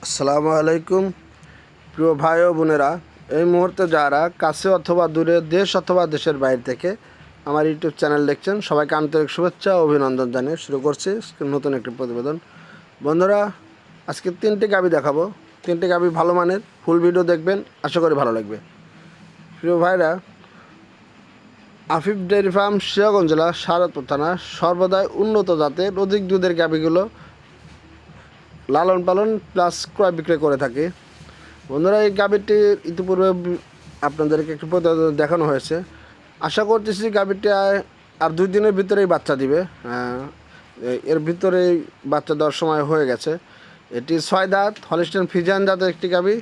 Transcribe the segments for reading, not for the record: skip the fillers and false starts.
আসসালামু আলাইকুম প্রিয় ভাই ও বোনেরা, এই মুহূর্তে যারা কাছে অথবা দূরে, দেশ অথবা দেশের বাইরে থেকে আমার ইউটিউব চ্যানেল দেখছেন, সবাইকে আন্তরিক শুভেচ্ছা ও অভিনন্দন জানিয়ে শুরু করছি নতুন একটি প্রতিবেদন। বন্ধুরা, আজকে তিনটি গাভী দেখাবো। তিনটি গাভী ভালো মানের, ফুল ভিডিও দেখবেন, আশা করি ভালো লাগবে। প্রিয় ভাইরা, আফিফ ডেয়ারি ফার্ম, সিরাজগঞ্জ জেলা, সারথপুর থানা, সর্বদাই উন্নত জাতের অধিক দুধের গাভীগুলো লালন পালন প্লাস ক্রয় বিক্রয় করে থাকে। বন্ধুরা, এই গাভীটি ইতিপূর্বে আপনাদেরকে একটু প্রতিবেদন দেখানো হয়েছে। আশা করতেছি গাভীটি আর 2 দিনের ভিতরেই বাচ্চা দিবে। এর ভিতরেই বাচ্চা দেওয়ার সময় হয়ে গেছে। এটি 6 দাঁত হলিস্টিয়ান ফ্রিজিয়ান জাতের একটি গাভী,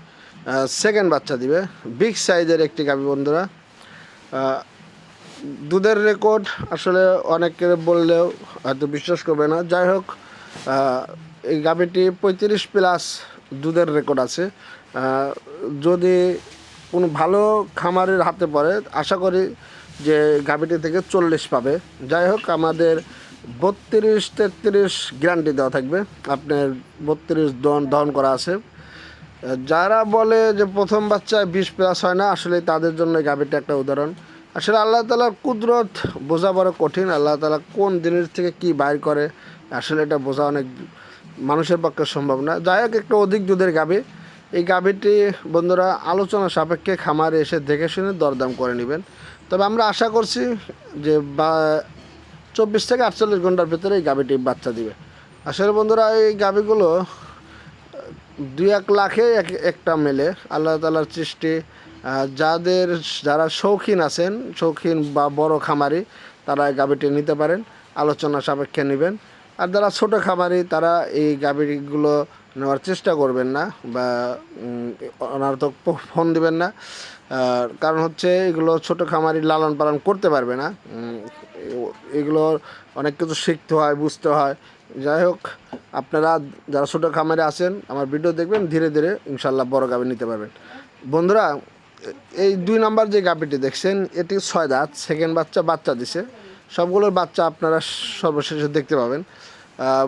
সেকেন্ড বাচ্চা দিবে। বিগ সাইজের একটি গাভী। বন্ধুরা, দুধের রেকর্ড আসলে অনেকে বললেও হয়তো বিশ্বাস করবে না। যাই হোক, এই গাভীটি 35+ দুধের রেকর্ড আছে। যদি কোনো ভালো খামারের হাতে পড়ে, আশা করি যে গাভীটি থেকে 40 পাবে। যাই হোক, আমাদের 32-33 গ্যারান্টি দেওয়া থাকবে। আপনার 32 দহন করা আছে। যারা বলে যে প্রথম বাচ্চায় 20+ হয় না, আসলে তাদের জন্য গাভীটা একটা উদাহরণ। আসলে আল্লাহ তাআলার কুদরত বোঝা বড় কঠিন। আল্লাহ তাআলা কোন জিনিস থেকে কি বাইর করে, আসলে এটা বোঝা অনেক মানুষের পক্ষে সম্ভব না। যাই হোক, একটু অধিক দুধের গাভী। এই গাভীটি বন্ধুরা আলোচনা সাপেক্ষে খামারে এসে দেখে শুনে দরদাম করে নেবেন। তবে আমরা আশা করছি যে 24 থেকে 48 ঘন্টার ভিতরে এই গাভীটি বাচ্চা দিবে। আসলে বন্ধুরা, এই গাভীগুলো 2-1 লাখে একটা মেলে। আল্লাহ তাআলার সৃষ্টি। যারা শৌখিন আছেন, শৌখিন বা বড় খামারি, তারা এই গাভীটি নিতে পারেন, আলোচনা সাপেক্ষে নেবেন। আর যারা ছোটো খামারি, তারা এই গাভীগুলো নেওয়ার চেষ্টা করবেন না বা অনার্থক ফোন দিবেন না। কারণ হচ্ছে এগুলো ছোটো খামারি লালন পালন করতে পারবে না। এগুলো অনেক কিছু শিখতে হয়, বুঝতে হয়। যাই হোক, আপনারা যারা ছোটো খামারে আছেন, আমার ভিডিও দেখবেন, ধীরে ধীরে ইনশাল্লাহ বড় গাভী নিতে পারবেন। বন্ধুরা, এই 2 নাম্বার যে গাভীটি দেখছেন, এটি 6 দাঁত, সেকেন্ড বাচ্চা দিছে। সবগুলোর বাচ্চা আপনারা সর্বশেষে দেখতে পাবেন।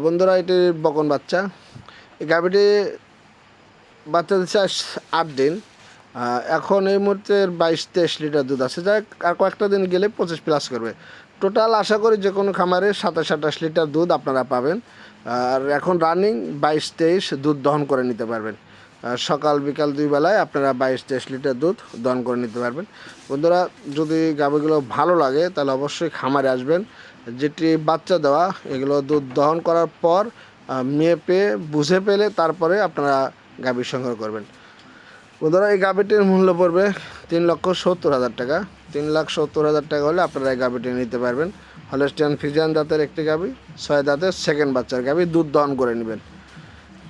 বন্ধুরা, এটি বকন বাচ্চা। এই গাভীটি বাচ্চা দিচ্ছে 8 দিন। এখন এই মুহূর্তে 22-23 লিটার দুধ আছে। যাই আর কয়েকটা দিন গেলে 25+ করবে। টোটাল আশা করি যে কোনো খামারে 27-28 লিটার দুধ আপনারা পাবেন। আর এখন রানিং 22-23 দুধ দহন করে নিতে পারবেন। সকাল বিকাল 2 বেলায় আপনারা 22-23 লিটার দুধ দহন করে নিতে পারবেন। বন্ধুরা, যদি গাভীগুলো ভালো লাগে তাহলে অবশ্যই খামারে আসবেন। যেটি বাচ্চা দেওয়া, এগুলো দুধ দহন করার পর মেপে বুঝে পেলে তারপরে আপনারা গাভী সংগ্রহ করবেন। বন্ধুরা, এই গাভীটির মূল্য পড়বে 3,70,000 টাকা। 3,70,000 টাকা হলে আপনারা এই গাভীটি নিতে পারবেন। হলিস্টিয়ান ফ্রিজিয়ান জাতের একটি গাভী, 6 দাঁতের সেকেন্ড বাচ্চার গাভী, দুধ দহন করে নেবেন।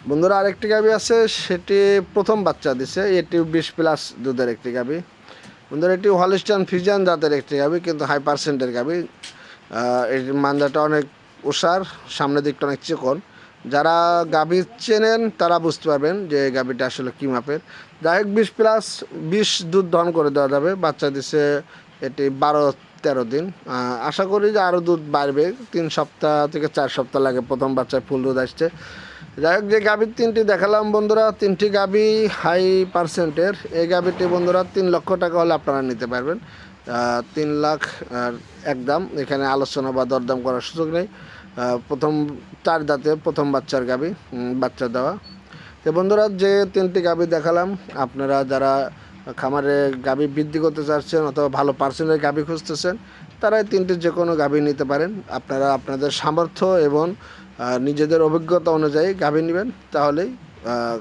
বন্ধুরা, আরেকটি গাভী আছে, সেটি প্রথম বাচ্চা দিছে। এটি 20+ দুধের একটি গাভী। বন্ধুরা, এটি হলিস্টিয়ান ফ্রিজিয়ান জাতের একটি গাভী, কিন্তু হাই পার্সেন্টের গাভী। এটির মাঞ্জাটা অনেক ওসার, সামনের দিকটা অনেক চিকন। যারা গাভী চেনেন তারা বুঝতে পারবেন যে গাভীটা আসলে কী মাপের। যাই হোক, 20+ দুধ দহন করে দেওয়া যাবে। বাচ্চা দিছে এটি 12-13 দিন। আশা করি যে আরও দুধ বাড়বে। 3 সপ্তাহ থেকে 4 সপ্তাহ লাগে প্রথম বাচ্চায় ফুল দুধ আসছে। যাই হোক, যে গাভীর 3টি দেখালাম বন্ধুরা, 3টি গাভী হাই পার্সেন্টের। এই গাভীটি বন্ধুরা 3 লক্ষ টাকা হলে আপনারা নিতে পারবেন। 3 লাখ একদম। এখানে আলোচনা বা দরদাম করার সুযোগ নেই। প্রথম 4 দাঁতে প্রথম বাচ্চার গাভী, বাচ্চা দেওয়া। তো বন্ধুরা, যে 3টি গাভী দেখালাম, আপনারা যারা খামারে গাভী বৃদ্ধি করতে চাচ্ছেন অথবা ভালো পার্সেন্টের গাভী খুঁজতেছেন, তারা এই 3টির যে কোনো গাভী নিতে পারেন। আপনারা আপনাদের সামর্থ্য এবং নিজেদের অভিজ্ঞতা অনুযায়ী গাভী নেবেন, তাহলেই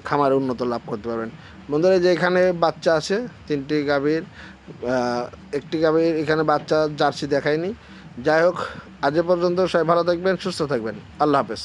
খামারে উন্নত লাভ করতে পারবেন। বন্ধুরা, যে এখানে বাচ্চা আছে 3টি গাভীর, একটি গাভীর এখানে বাচ্চা জার্সি দেখায়নি। যাই হোক, আজ পর্যন্ত সবাই ভালো থাকবেন, সুস্থ থাকবেন। আল্লাহ হাফেজ।